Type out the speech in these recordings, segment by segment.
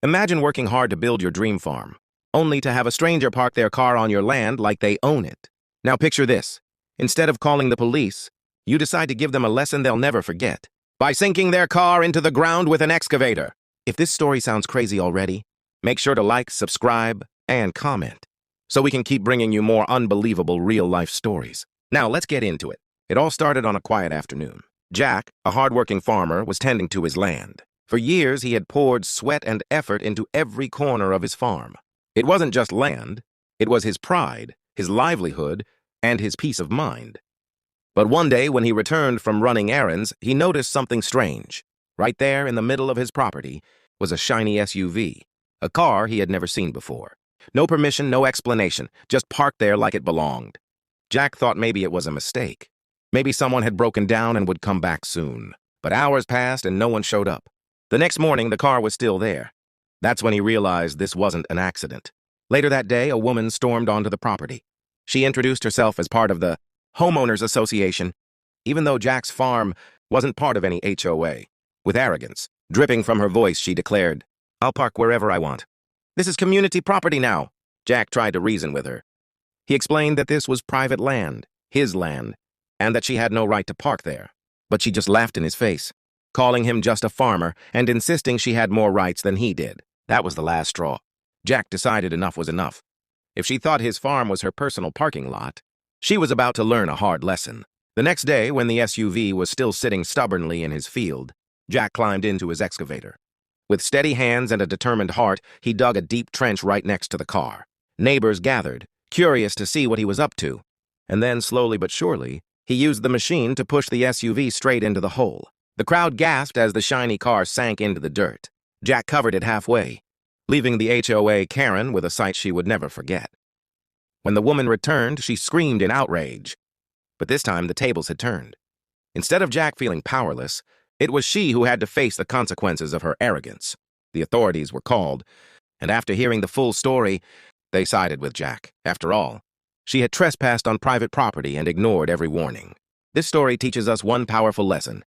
Imagine working hard to build your dream farm, only to have a stranger park their car on your land like they own it. Now picture this. Instead of calling the police, you decide to give them a lesson they'll never forget by sinking their car into the ground with an excavator. If this story sounds crazy already, make sure to like, subscribe, and comment so we can keep bringing you more unbelievable real-life stories. Now let's get into it. It all started on a quiet afternoon. Jack, a hard-working farmer, was tending to his land. For years, he had poured sweat and effort into every corner of his farm. It wasn't just land. It was his pride, his livelihood, and his peace of mind. But one day, when he returned from running errands, he noticed something strange. Right there in the middle of his property was a shiny SUV, a car he had never seen before. No permission, no explanation, just parked there like it belonged. Jack thought maybe it was a mistake. Maybe someone had broken down and would come back soon. But hours passed and no one showed up. The next morning, the car was still there. That's when he realized this wasn't an accident. Later that day, a woman stormed onto the property. She introduced herself as part of the Homeowners Association, even though Jack's farm wasn't part of any HOA. With arrogance dripping from her voice, she declared, "I'll park wherever I want. This is community property now." Jack tried to reason with her. He explained that this was private land, his land, and that she had no right to park there. But she just laughed in his face, calling him just a farmer and insisting she had more rights than he did. That was the last straw. Jack decided enough was enough. If she thought his farm was her personal parking lot, she was about to learn a hard lesson. The next day, when the SUV was still sitting stubbornly in his field, Jack climbed into his excavator. With steady hands and a determined heart, he dug a deep trench right next to the car. Neighbors gathered, curious to see what he was up to. And then, slowly but surely, he used the machine to push the SUV straight into the hole. The crowd gasped as the shiny car sank into the dirt. Jack covered it halfway, leaving the HOA Karen with a sight she would never forget. When the woman returned, she screamed in outrage. But this time, the tables had turned. Instead of Jack feeling powerless, it was she who had to face the consequences of her arrogance. The authorities were called, and after hearing the full story, they sided with Jack. After all, she had trespassed on private property and ignored every warning. This story teaches us one powerful lesson.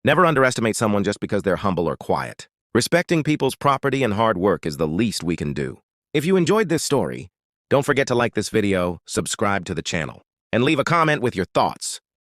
Never underestimate someone just because they're humble or quiet. Respecting people's property and hard work is the least we can do. If you enjoyed this story, don't forget to like this video, subscribe to the channel, and leave a comment with your thoughts.